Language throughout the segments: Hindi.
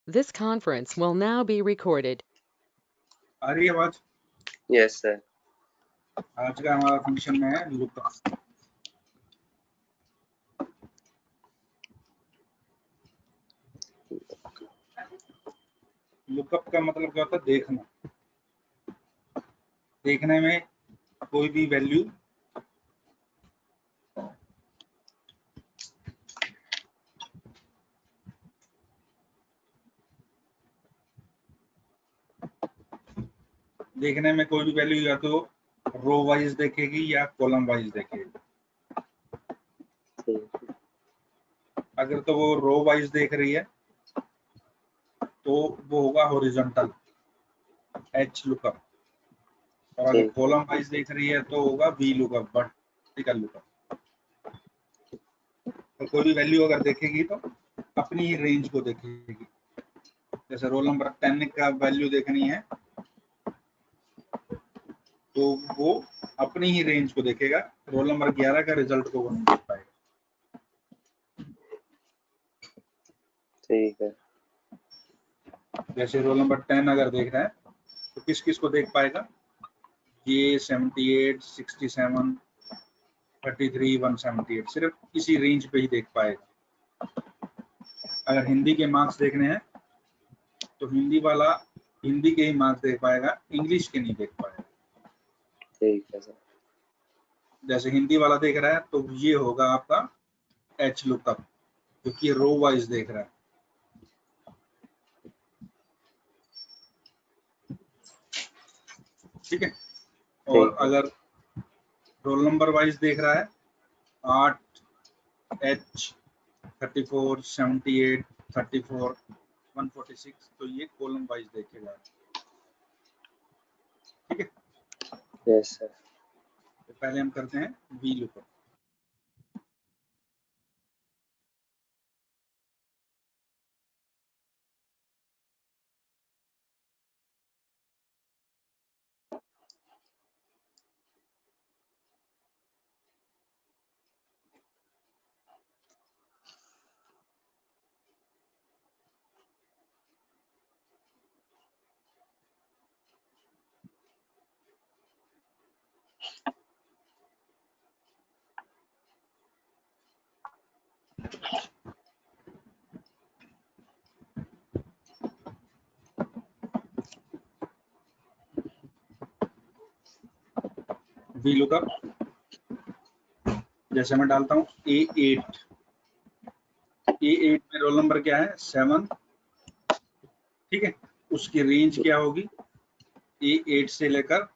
This conference will now be recorded. आ रही है आवाज? Yes sir. आज का हमारा फंक्शन में है लुकअप। लुकअप का मतलब क्या होता है? देखना। देखने में कोई भी वैल्यू या तो रो वाइज देखेगी या कॉलम वाइज देखेगी। अगर तो वो रो वाइज देख रही है तो वो होगा हॉरिजॉन्टल एच लुकअप, और अगर कॉलम वाइज देख रही है तो होगा वी लुकअप, वर्टिकल लुकअप। तो कोई भी वैल्यू अगर देखेगी तो अपनी ही रेंज को देखेगी। जैसे रोल नंबर 10 का वैल्यू देखनी है तो वो अपनी ही रेंज को देखेगा, रोल नंबर 11 का रिजल्ट को वो नहीं देख पाएगा। ठीक है। जैसे रोल नंबर 10 अगर देख रहा है तो किस किस को देख पाएगा? ये 78, 67, 33, 178, सिर्फ इसी रेंज पे ही देख पाएगा। अगर हिंदी के मार्क्स देखने हैं तो हिंदी वाला हिंदी के ही मार्क्स देख पाएगा, इंग्लिश के नहीं देख पाएगा। ठीक है सर। जैसे हिंदी वाला देख रहा है तो ये होगा आपका एच लुकअप, क्योंकि रो वाइज देख रहा है। ठीक है। और अगर रोल नंबर वाइज देख रहा है 8, एच 34, 78, 34, 146, तो ये कॉलम वाइज देखेगा। ठीक है। Yes sir. तो पहले हम करते हैं वी लुकअप। वी लुकअप जैसे मैं डालता हूँ A8 में रोल नंबर क्या है? 7। ठीक है। उसकी रेंज क्या होगी? A8 से लेकर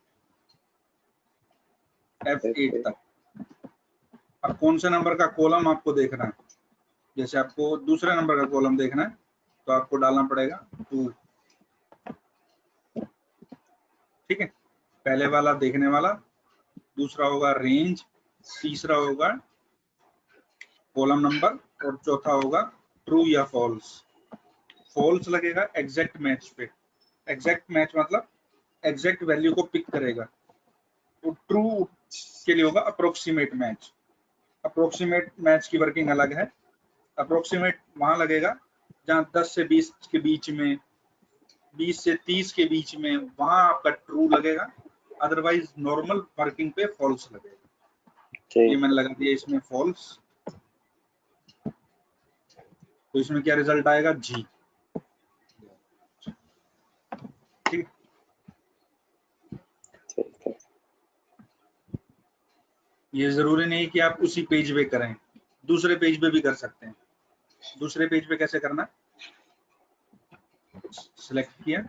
F8 तक। अब कौन से नंबर का कॉलम आपको देखना है? जैसे आपको दूसरे नंबर का कॉलम देखना है तो आपको डालना पड़ेगा 2। ठीक है। पहले वाला देखने वाला, दूसरा होगा रेंज, तीसरा होगा कॉलम नंबर, और चौथा होगा ट्रू या फॉल्स। फॉल्स लगेगा एग्जैक्ट मैच पे। एग्जैक्ट मैच मतलब एग्जैक्ट वैल्यू को पिक करेगा। तो ट्रू के लिए होगा अप्रोक्सीमेट मैच। अप्रोक्सीमेट मैच की वर्किंग अलग है। अप्रोक्सीमेट वहां लगेगा जहां 10 से 20 के बीच में, 20 से 30 के बीच में, वहां आपका ट्रू लगेगा। अदरवाइज नॉर्मल वर्किंग पे फॉल्स लगेगा। ये मैंने लगा दिया इसमें फॉल्स, तो इसमें क्या रिजल्ट आएगा? जी। ठीक। ये जरूरी नहीं कि आप उसी पेज पे करें, दूसरे पेज पे भी कर सकते हैं। दूसरे पेज पे कैसे करना? सिलेक्ट किया,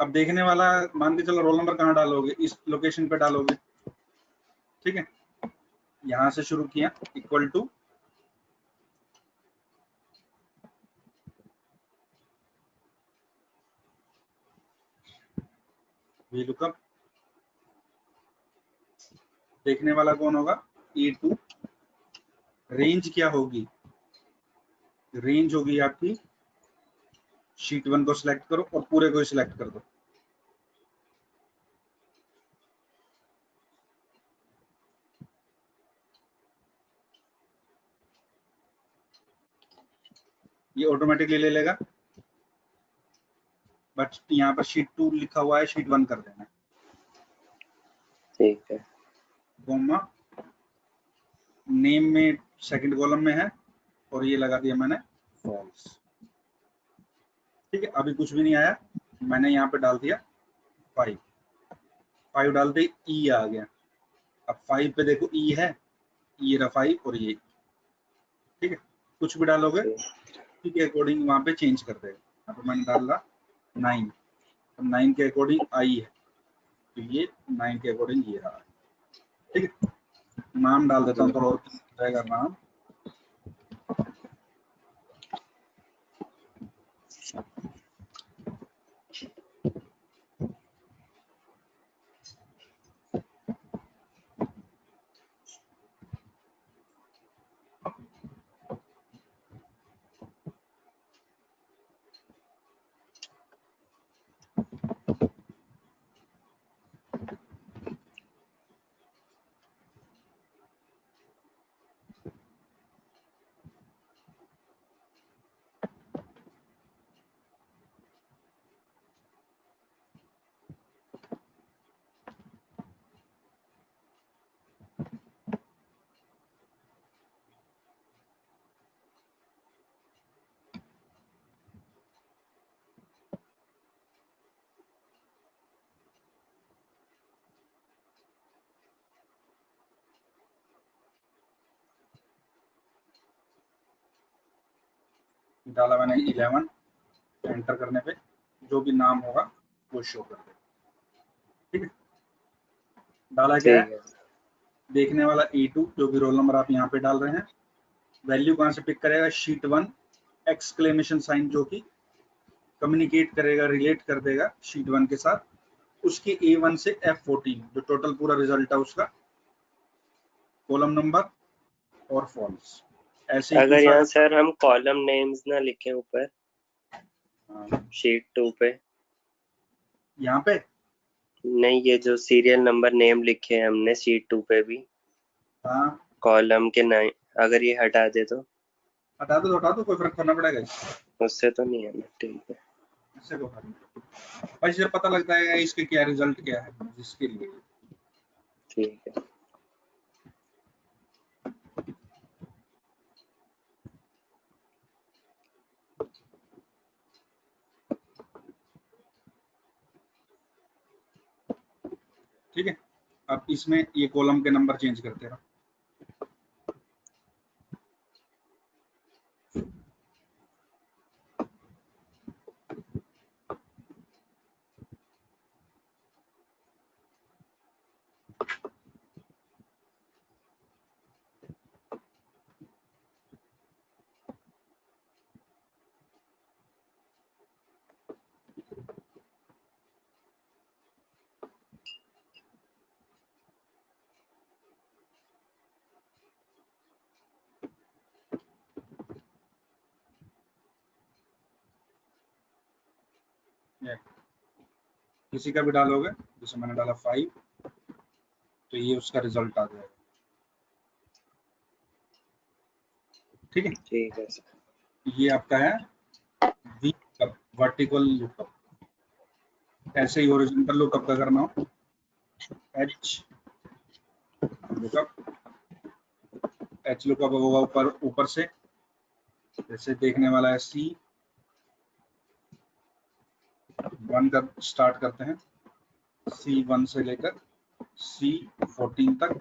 अब देखने वाला मान के चलो रोल नंबर कहाँ डालोगे? इस लोकेशन पे डालोगे। ठीक है। यहां से शुरू किया, इक्वल टू वी लुकअप। देखने वाला कौन होगा? A2। रेंज क्या होगी? रेंज होगी आपकी शीट 1 को सिलेक्ट करो और पूरे को सिलेक्ट कर दो। ये ऑटोमेटिकली ले लेगा, बट यहाँ पर शीट 2 लिखा हुआ है, शीट 1 कर देना। ठीक है। कॉमा नेम में सेकंड कॉलम में है और ये लगा दिया मैंने फॉल्स। ठीक है, अभी कुछ भी नहीं आया, मैंने यहाँ पे डाल दिया 5 डालते ई आ गया। अब 5 पे देखो ई है, ये रहा 5 और ये। ठीक है, कुछ भी डालोगे ठीक है अकॉर्डिंग वहां पे चेंज कर देगा। यहाँ पे मैंने डाल रहा 9, तो 9 के अकॉर्डिंग आई है, तो ये 9 के अकॉर्डिंग ये रहा। ठीक है, नाम डाल देता हूँ, तो और रहेगा नाम। डाला मैंने 11, एंटर करने पे जो भी नाम होगा वो शो कर देगा। ठीक है, डाला क्या ठीक है, है। देखने वाला E2 जो भी रोल नंबर आप यहाँ पे डाल रहे हैं। वैल्यू कहाँ से पिक करेगा, शीट 1 एक्सक्लेमेशन साइन जो कि कम्युनिकेट करेगा, रिलेट कर देगा शीट 1 के साथ, उसके A1 से F14 जो टोटल पूरा रिजल्ट है उसका, कॉलम नंबर और फॉल्स। ऐसे ही अगर दूसरा यहाँ सर हम कॉलम नेम्स ना लिखें ऊपर शीट 2 पे, यहाँ पे नहीं ये जो सीरियल नंबर नेम लिखे हैं हमने शीट 2 पे भी, हाँ कॉलम के नाम, अगर ये हटा दे तो हटा दो, हटा दो, कोई फर्क पड़ना पड़ेगा इससे, उससे तो नहीं है ना। ठीक है। इससे कोई फर्क नहीं। भाई इससे पता लगता है इसके क्या रिजल्ट क्या है जिसके लिए। ठीक है। ठीक है, अब इसमें ये कॉलम के नंबर चेंज करते रहो। किसी का भी डालोगे, जैसे मैंने डाला 5, तो ये उसका रिजल्ट आ जाएगा। ठीक है, ठीक है सर। ये आपका है वी लुकअप, वर्टिकल लुकअप। ऐसे ही हॉरिजॉन्टल लुकअप का करना हो, एच लुकअप, एच लुकअप होगा ऊपर ऊपर से, जैसे देखने वाला है C1 का स्टार्ट करते हैं, C1 से लेकर C14 तक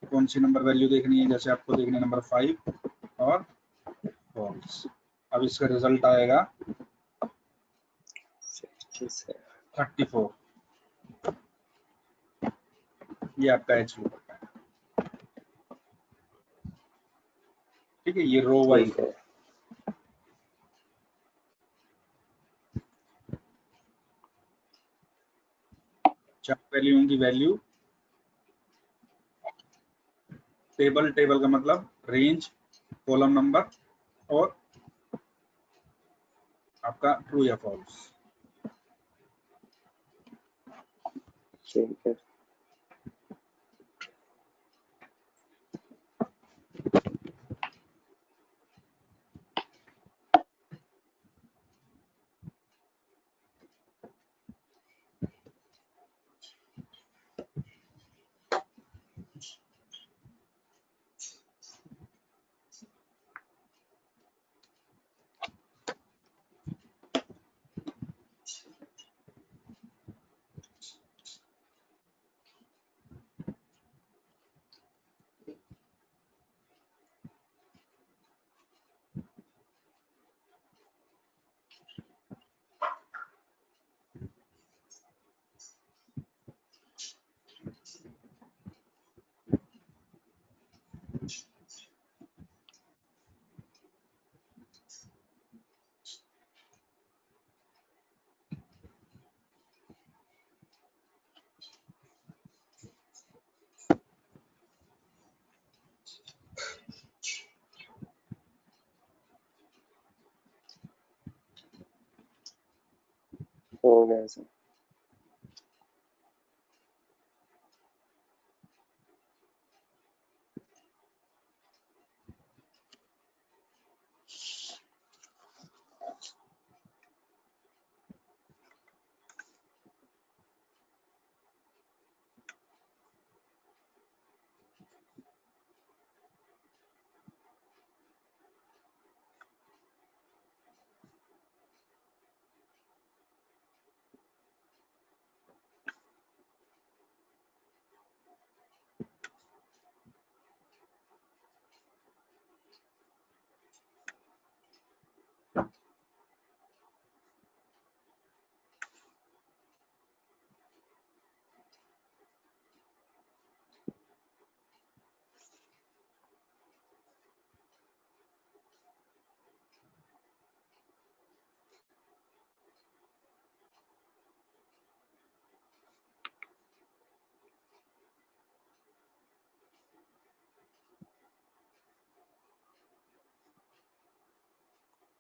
कौन सी नंबर वैल्यू देखनी है, जैसे आपको देखने नंबर 5 और फॉल्स। अब इसका रिजल्ट आएगा 34। ये आपका एच लुकअप है। ठीक है, ये रो वाइज ठीक है। चार वैल्यू की वैल्यू, टेबल, टेबल का मतलब रेंज, कॉलम नंबर और आपका ट्रू या फॉल्स। ठीक है। हो गया सर।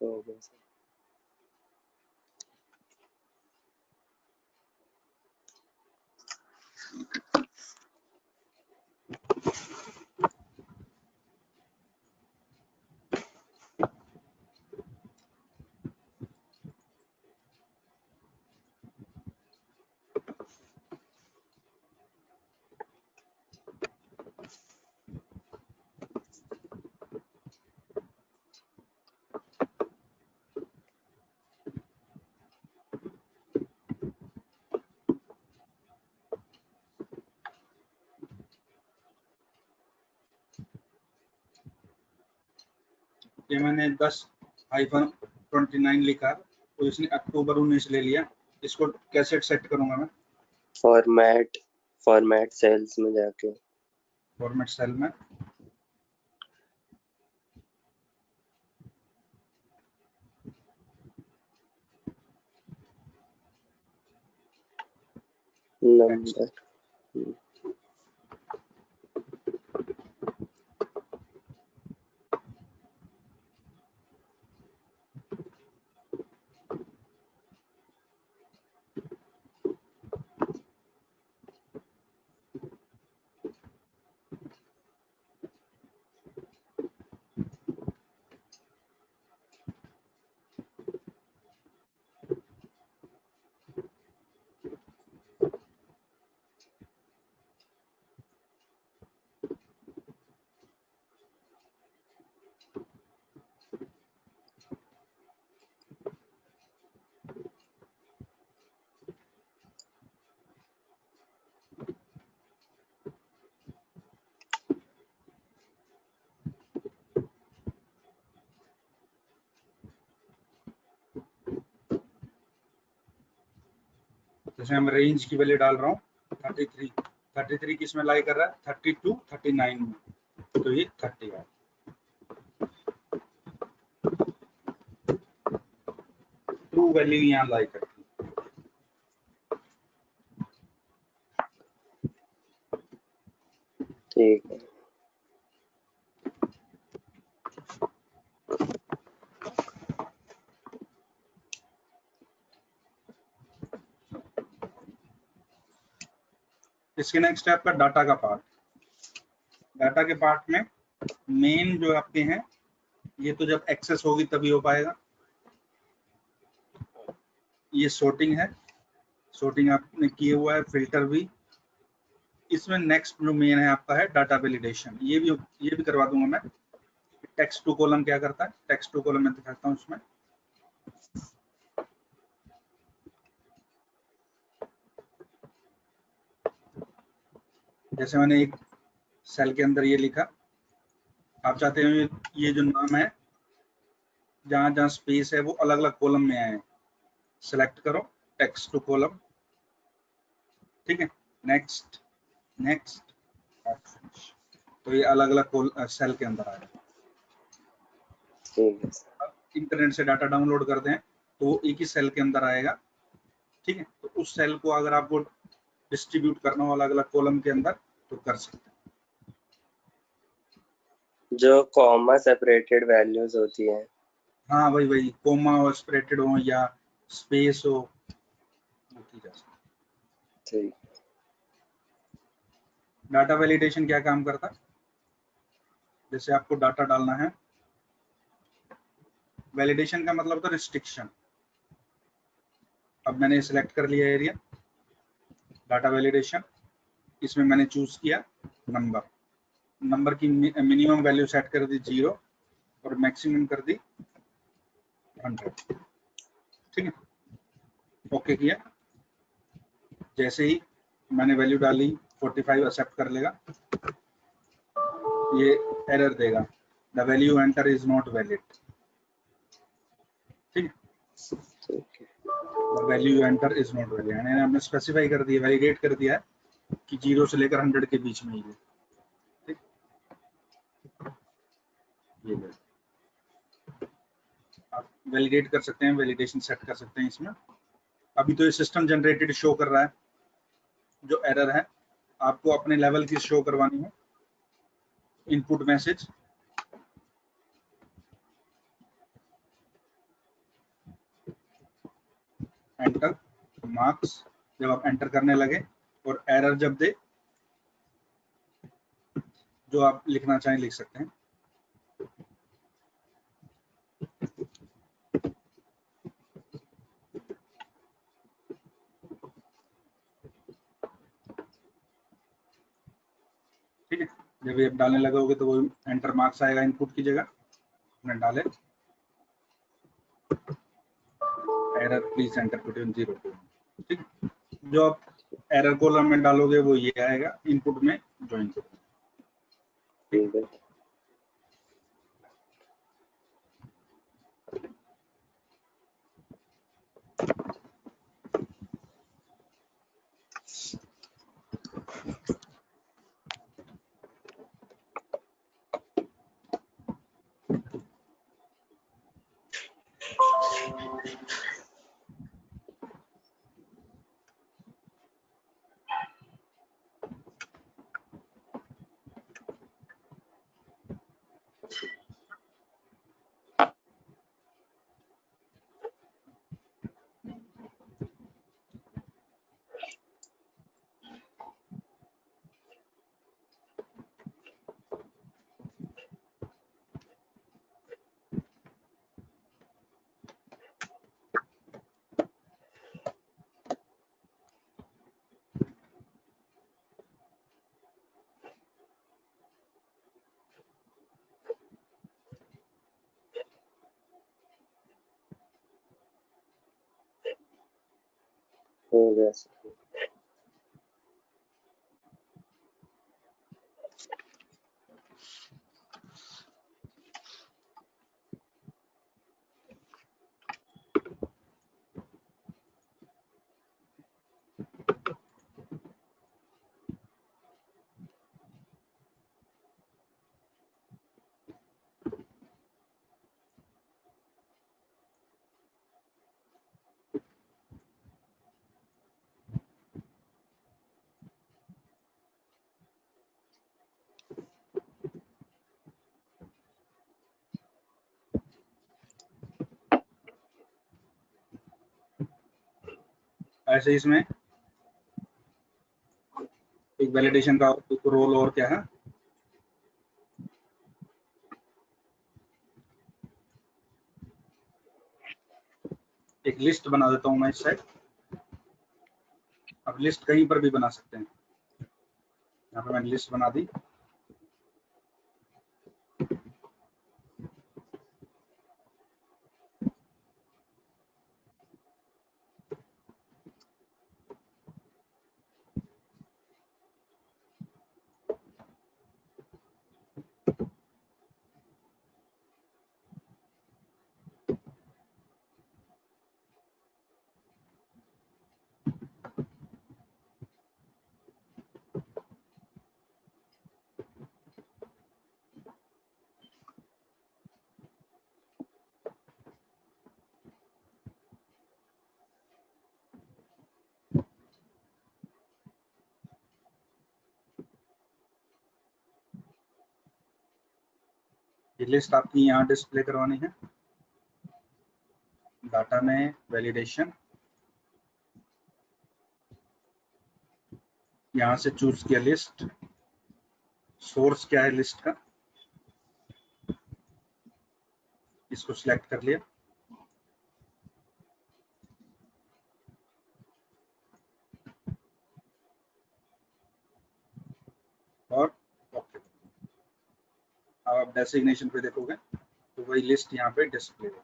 हो गया सर। ये मैंने 10-29 लिखा तो इसने अक्टूबर 19 ले लिया। इसको कैसे सेट करूंगा मैं? फॉर्मेट सेल्स में जाके फॉर्मेट सेल में नंबर। जैसे मैं रेंज की वैल्यू डाल रहा हूँ 33 किस में लाई कर रहा है? 32, 39 में, तो ये 30 है। ट्रू वैल्यू यहाँ लाई करती है। ठीक है। इसके नेक्स्ट है आपका डाटा का पार्ट। डाटा के पार्ट में मेन जो आपके हैं, ये तो जब एक्सेस होगी तभी हो पाएगा। ये sorting है, sorting आपने किए हुआ है, फिल्टर भी। इसमें नेक्स्ट जो मेन है आपका है डाटा वैलिडेशन। ये भी करवा दूंगा मैं। टेक्स्ट टू कॉलम क्या करता है? टेक्स्ट टू कॉलम में दिखाता हूँ उसमें। जैसे मैंने एक सेल के अंदर ये लिखा, आप चाहते हैं ये जो नाम है, जहां जहां स्पेस है वो अलग अलग कॉलम में आए। सेलेक्ट करो टेक्स्ट टू कॉलम, ठीक है। नेक्स्ट नेक्स्ट, तो ये अलग अलग सेल के अंदर आएगा। ठीक है सर। इंटरनेट से डाटा डाउनलोड करते हैं तो एक ही सेल के अंदर आएगा, ठीक है। तो उस सेल को अगर आपको डिस्ट्रीब्यूट करना हो अलग अलग कॉलम के अंदर तो कर सकते हैं। जो कॉमा सेपरेटेड वैल्यूज होती हैं। हाँ वही कोमा हो, सेपरेटेड हो या स्पेस हो, वो की जा सकती है। ठीक। डाटा वैलिडेशन क्या काम करता है? जैसे आपको डाटा डालना है, वैलिडेशन का मतलब होता है रिस्ट्रिक्शन। अब मैंने सिलेक्ट कर लिया एरिया, डाटा वैलिडेशन, इसमें मैंने चूज किया नंबर की मिनिमम वैल्यू सेट कर दी 0 और मैक्सिमम कर दी 100। ठीक है, ओके किया। जैसे ही मैंने वैल्यू डाली 45 एक्सेप्ट कर लेगा, ये एरर देगा, the value enter is not valid. ठीक है, ठीक है। Value enter is not valid, यानी हमने स्पेसिफाई कर दिया, वैलिडेट कर दिया है कि 0 से लेकर 100 के बीच में ही है। ठीक, ये आप वैलिडेट कर सकते हैं, वैलिडेशन सेट कर सकते हैं इसमें। अभी तो ये सिस्टम जनरेटेड शो कर रहा है, जो एरर है आपको अपने लेवल की शो करवानी है। इनपुट मैसेज, एंटर मार्क्स, जब आप एंटर करने लगे और एरर जब दे, जो आप लिखना चाहें लिख सकते हैं। ठीक है, जब ये आप डालने लगोगे तो वो एंटर मार्क्स आएगा इनपुट की जगह, आपने डाले error please enter between 0 to 1। ठीक है, जो आप एरर कॉलम में डालोगे वो ये आएगा, इनपुट में ज्वाइन करो। ठीक है। हो गया सर। ऐसे इसमें एक वैलिडेशन का रोल और क्या है, एक लिस्ट बना देता हूं मैं इस साइड। अब लिस्ट कहीं पर भी बना सकते हैं, यहाँ पे मैंने लिस्ट बना दी। ये लिस्ट आपकी यहाँ डिस्प्ले करवानी है, डाटा में वैलिडेशन, यहाँ से चूज किया लिस्ट, सोर्स क्या है लिस्ट का, इसको सिलेक्ट कर लिया, और ओके। अब आप डेसिग्नेशन पे देखोगे तो वही लिस्ट यहाँ पे डिस्प्ले है,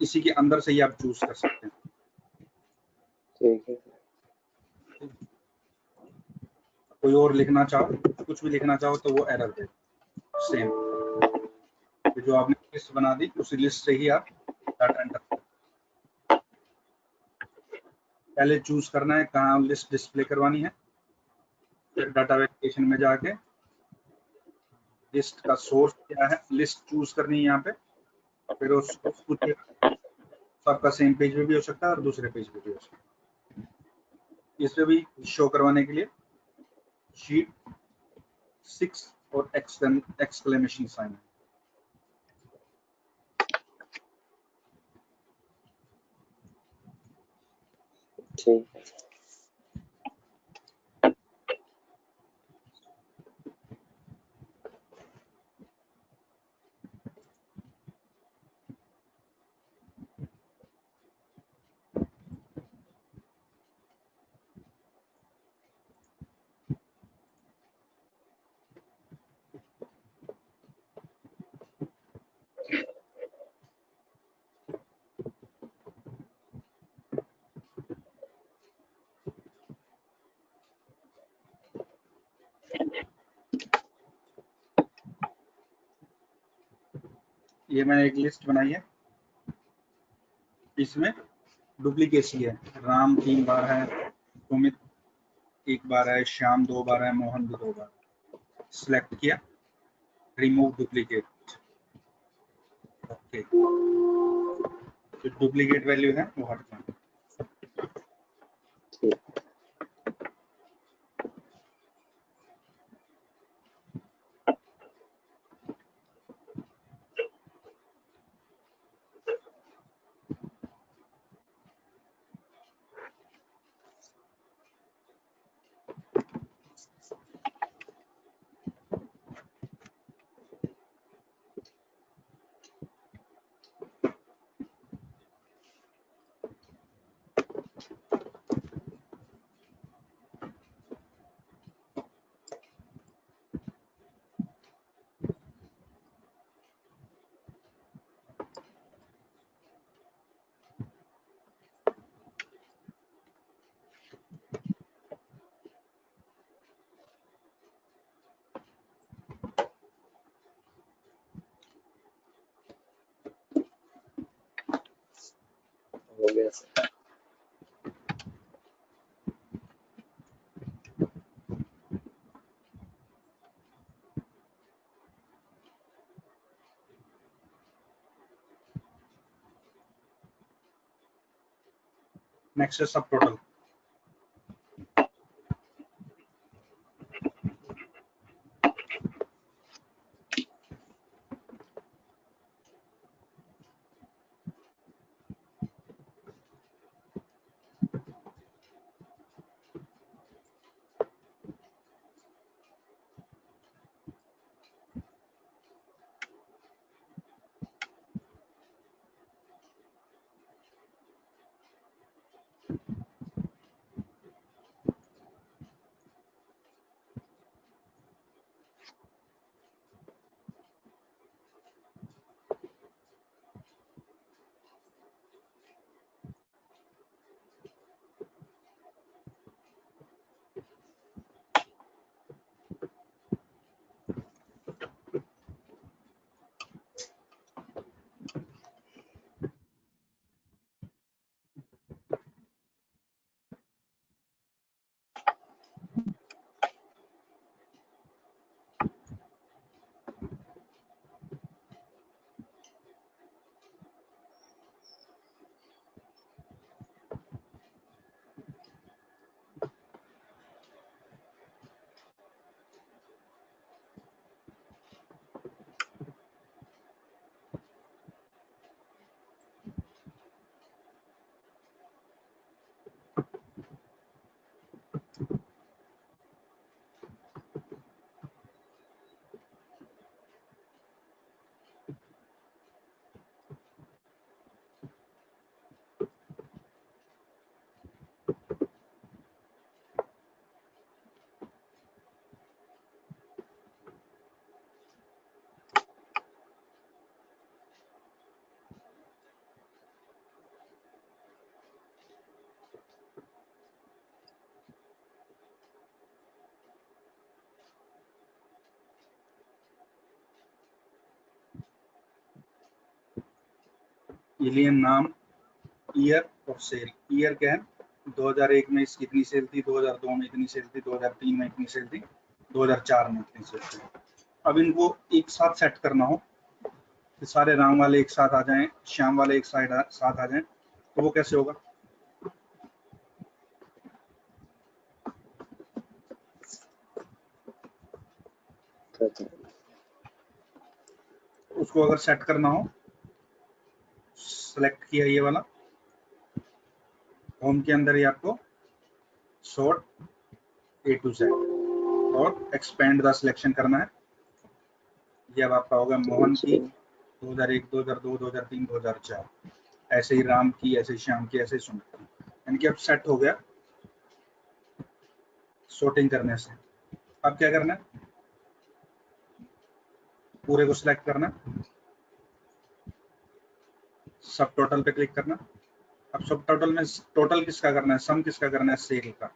इसी के अंदर से ही आप चूज कर सकते हैं। ठीक है। कोई और लिखना चाहो, कुछ भी लिखना चाहो तो वो एरर दे, सेम जो आपने लिस्ट बना दी उसी लिस्ट से ही आप डाटा एंटर। पहले चूज करना है कहाँ लिस्ट डिस्प्ले करवानी है, फिर डाटा वेरिफिकेशन में जाके लिस्ट का सोर्स क्या है, लिस्ट चूज करनी है यहाँ पे, फिर उस आपका सेम पेज पे भी हो सकता है और दूसरे पेज पे भी हो सकता है। इस पे भी शो करवाने के लिए शीट 6 और एक्सक्लेमेशन साइन। ठीक है। ये मैंने एक लिस्ट बनाई है, इसमें डुप्लीकेसी है, राम 3 बार है, सुमित 1 बार है, श्याम 2 बार है, मोहन भी 2 बार। सिलेक्ट किया, रिमूव डुप्लीकेट, ओके। जो डुप्लीकेट वैल्यू है वो हट जाए। ठीक। हो गया सर। नेक्स्ट है सब टोटल। एलियन नाम, ईयर और सेल। ईयर क्या है, 2001 में इसकी इतनी सेल थी, 2002 में इतनी सेल थी, 2003 में इतनी सेल थी, 2004 में इतनी सेल थी। अब इनको एक साथ सेट करना हो कि सारे राम वाले एक साथ आ जाएं, श्याम वाले एक साथ आ जाएं, तो वो कैसे होगा? उसको अगर सेट करना हो, सेलेक्ट किया ये वाला, होम के अंदर ही आपको सॉर्ट A to Z और एक्सपेंड द सिलेक्शन करना है। ये अब आपका होगा मोहन की 2001, 2002, 2003, 2004, ऐसे ही राम की, ऐसे ही श्याम की, ऐसे ही सुमित की, यानी कि अब सेट हो गया सॉर्टिंग करने से। अब क्या करना है, पूरे को सिलेक्ट करना, सब टोटल पे क्लिक करना। अब सब टोटल में टोटल किसका करना है, सम किसका करना है, सेल का।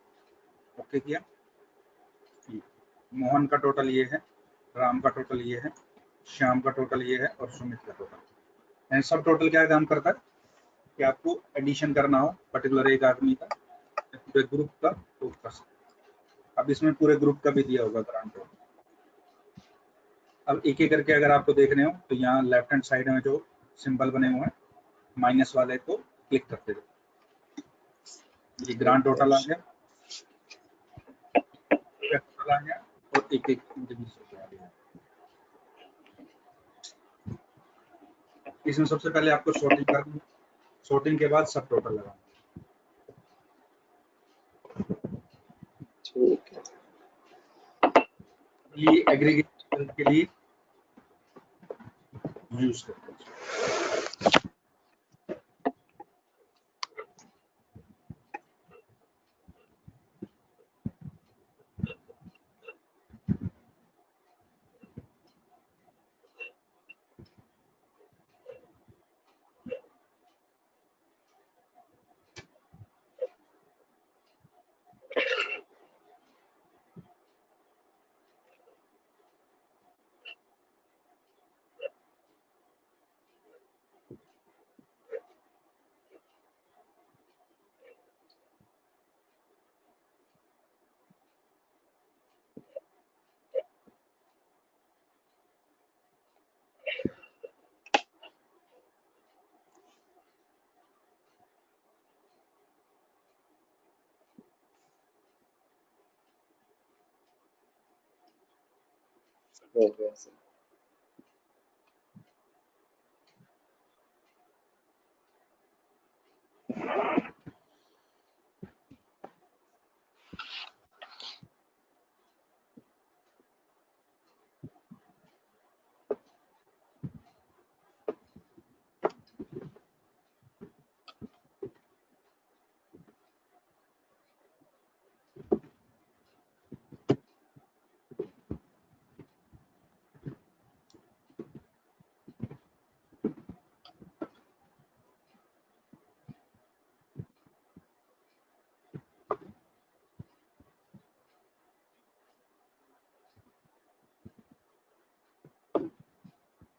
ओके किया, मोहन का टोटल ये है, राम का टोटल ये है, श्याम का टोटल ये है और सुमित का टोटल। सब टोटल क्या काम करता है कि आपको एडिशन करना हो पर्टिकुलर एक आदमी का, पूरे ग्रुप का, तो कर सकते। अब इसमें पूरे ग्रुप का भी दिया होगा ग्रांड टोटल। अब एक एक करके अगर आपको देखने हो तो यहाँ लेफ्ट हैंड साइड में जो सिंबल बने हुए हैं माइनस वाले को क्लिक करते रहो। ये ग्रांड टोटल आ गया, टोटल आ गया और एक एक इंडिविजुअल आ गया। इसमें सबसे पहले आपको सॉर्टिंग करनी, सॉर्टिंग के बाद सब टोटल लगाना। ठीक है, ये एग्रीगेट के लिए यूज करते हैं। हो गया सर।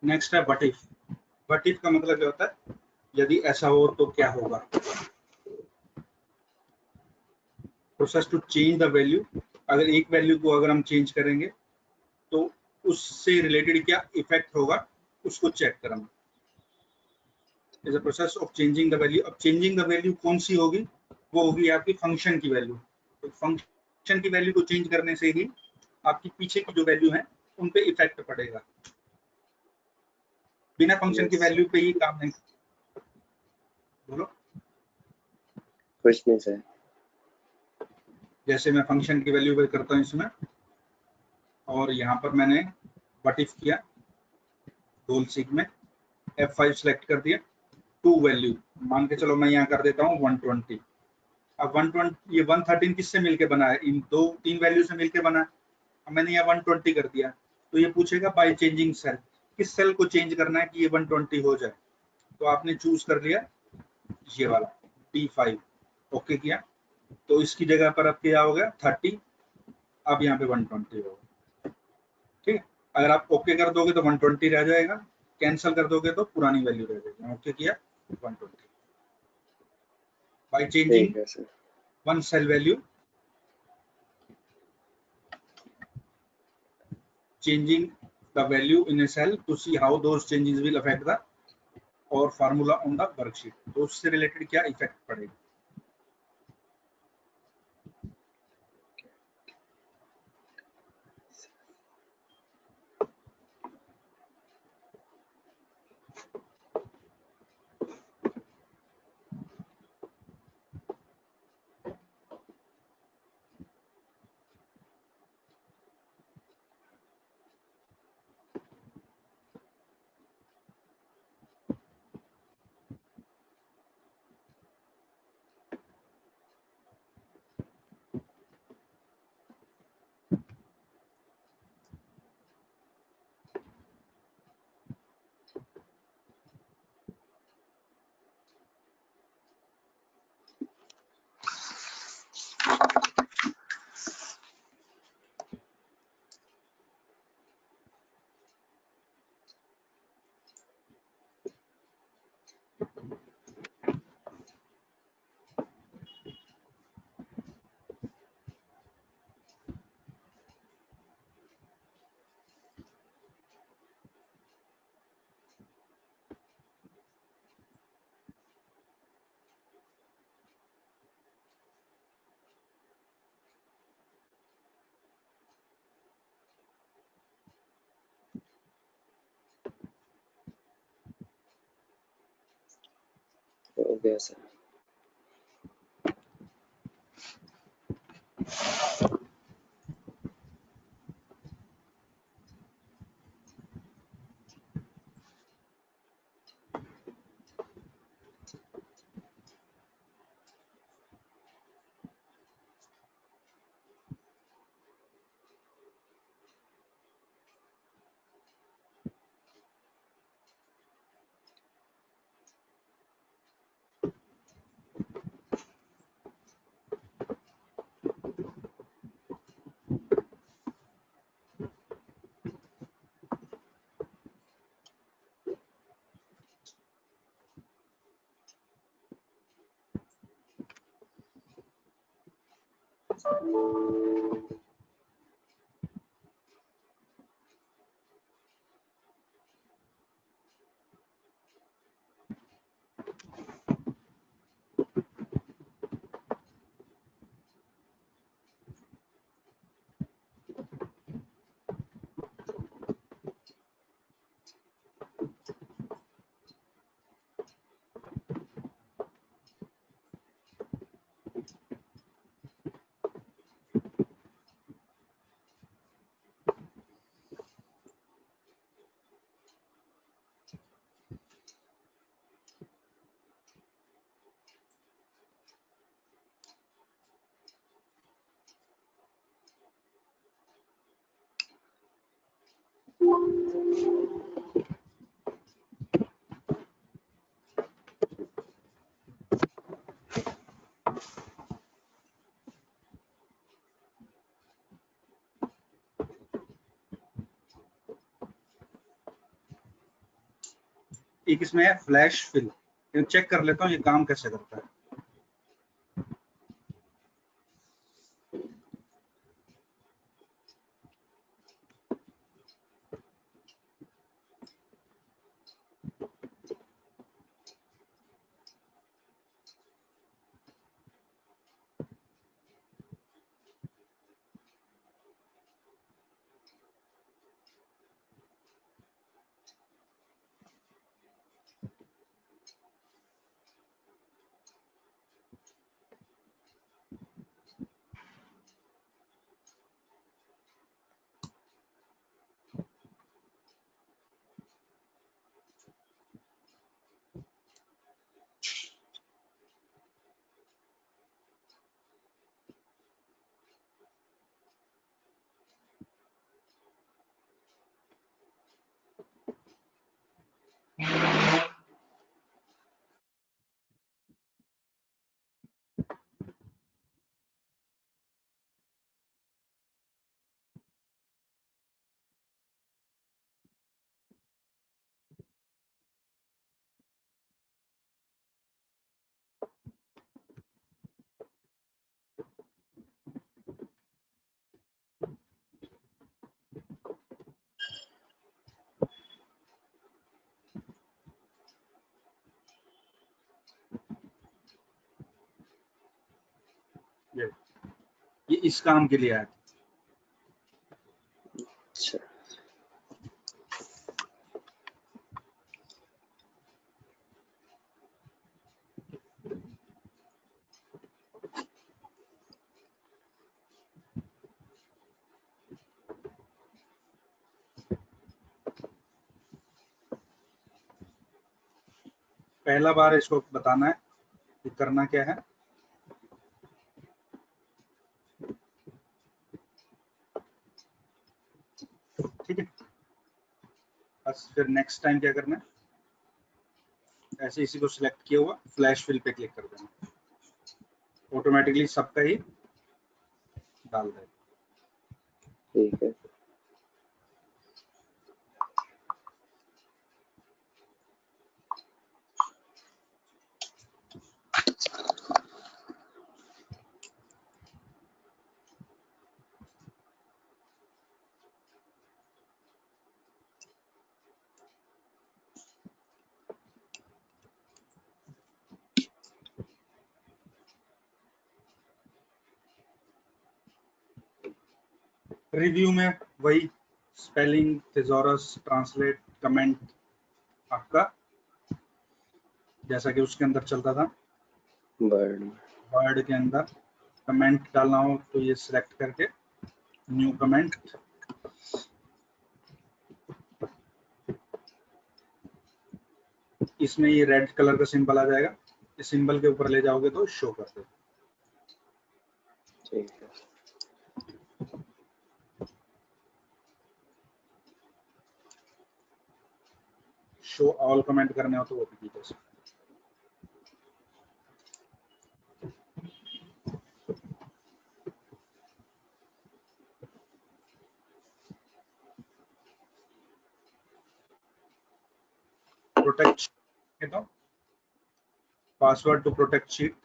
नेक्स्ट है व्हाट इफ। व्हाट इफ का मतलब क्या होता है, यदि ऐसा हो तो क्या होगा। Process to change the value, अगर एक वैल्यू को अगर हम चेंज करेंगे तो उससे रिलेटेड क्या इफेक्ट होगा, उसको चेक करना। Is a process of changing the value. अब चेंजिंग द वैल्यू कौन सी होगी, वो होगी आपकी फंक्शन की वैल्यू। तो फंक्शन की वैल्यू को चेंज करने से ही आपकी पीछे की जो वैल्यू है उन पे इफेक्ट पड़ेगा। बिना फंक्शन की वैल्यू पे ही काम नहीं। बोलो। कुछ नहीं सर। जैसे मैं फंक्शन की वैल्यू पे करता हूँ इसमें, और यहाँ पर मैंने व्हाट इफ किया, गोल सीक में F5 सेलेक्ट कर दिया, टू वैल्यू मान के चलो मैं यहाँ कर देता हूँ 120। अब 120 ये 113 किससे मिलके बना है, इन दो तीन वैल्यू से मिलके बना है। अब मैंने यहाँ 120 कर दिया, तो ये पूछेगा बाय चेंजिंग सेल, किस सेल को चेंज करना है कि ये 120 हो जाए। तो आपने चूज कर लिया ये वाला D5, ओके किया, तो इसकी जगह पर अब क्या हो गया 30, अब यहाँ पे 120 होगा। ठीक है, अगर आप ओके कर दोगे तो 120 रह जाएगा, कैंसिल कर दोगे तो पुरानी वैल्यू रह जाएगी। ओके किया, 120 by changing ठीक है sir. one cell value, changing the value in a cell to see how those changes will affect the or formula on the worksheet. तो उससे रिलेटेड क्या इफेक्ट पड़ेगा। हो गया सर। एक इसमें है फ्लैश फिल, चेक कर लेता हूँ ये काम कैसे करता है। ये इस काम के लिए आया था। अच्छा, पहला बार इसको बताना है कि करना क्या है। ठीक है, बस फिर नेक्स्ट टाइम क्या करना है, ऐसे इसी को सिलेक्ट किया हुआ फ्लैश फिल पे क्लिक कर देना, ऑटोमेटिकली सबका ही डाल देगा। ठीक है। रिव्यू में वही स्पेलिंग, थिसॉरस, ट्रांसलेट, कमेंट आपका जैसा कि उसके अंदर चलता था। वर्ड के अंदर कमेंट डालना हो तो ये सिलेक्ट करके न्यू कमेंट, इसमें ये रेड कलर का सिंबल आ जाएगा, इस सिंबल के ऊपर ले जाओगे तो शो कर देगा। ठीक है। शो ऑल कमेंट करने हो तो वो भी कीजिए। प्रोटेक्ट तो password to protect sheet,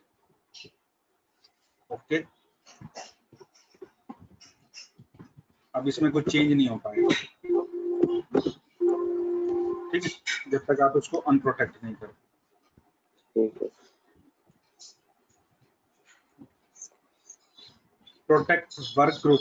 okay. अब इसमें कुछ चेंज नहीं हो पाएगा, ठीक है, जब तक आप उसको अनप्रोटेक्ट नहीं करो। ठीक है। प्रोटेक्ट वर्क ग्रुप,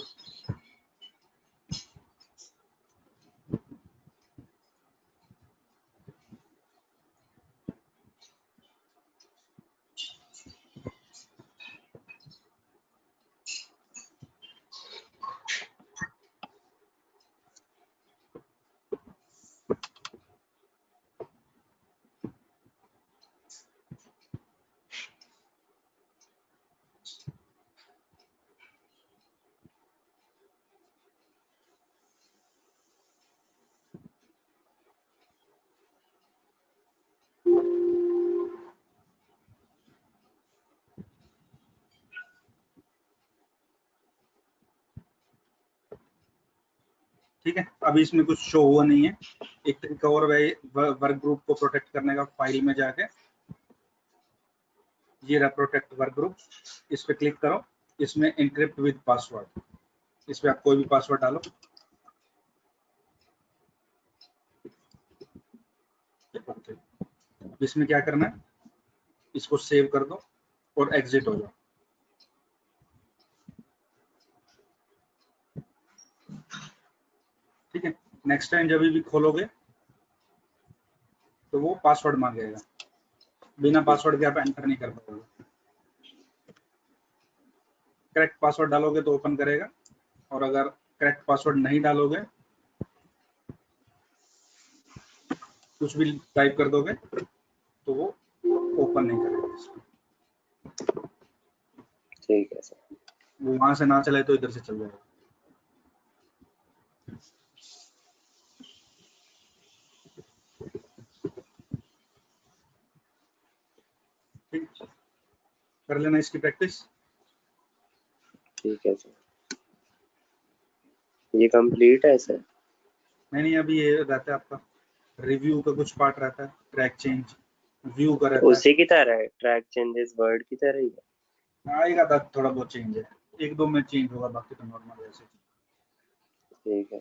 ठीक है। अभी इसमें कुछ शो हुआ नहीं है। एक तरीका और वर्क ग्रुप को प्रोटेक्ट करने का, फाइल में जाके ये रहा प्रोटेक्ट वर्क ग्रुप, इस पे क्लिक करो, इसमें एनक्रिप्ट विद पासवर्ड, इस पे आप कोई भी पासवर्ड डालो। इसमें क्या करना है, इसको सेव कर दो और एग्जिट हो जाओ। ठीक है, नेक्स्ट टाइम जब भी खोलोगे तो वो पासवर्ड मांगेगा, बिना पासवर्ड के आप एंटर नहीं कर पाओगे। करेक्ट पासवर्ड डालोगे तो ओपन करेगा, और अगर करेक्ट पासवर्ड नहीं डालोगे, कुछ भी टाइप कर दोगे तो वो ओपन नहीं करेगा। ठीक है सर। वो वहां से ना चले तो इधर से चल जाएगा। ठीक, कर लेना इसकी प्रैक्टिस। ठीक है सर। ये कंप्लीट है सर? नहीं, अभी ये रहता है आपका रिव्यू का कुछ पार्ट रहता है, ट्रैक चेंज व्यू का रहता है। उसी की तरह है, ट्रैक चेंजेस वर्ड की तरह ही है। आएगा थोड़ा बहुत चेंज है, एक दो में चेंज होगा, बाकी तो नॉर्मल ऐसे। ठीक है।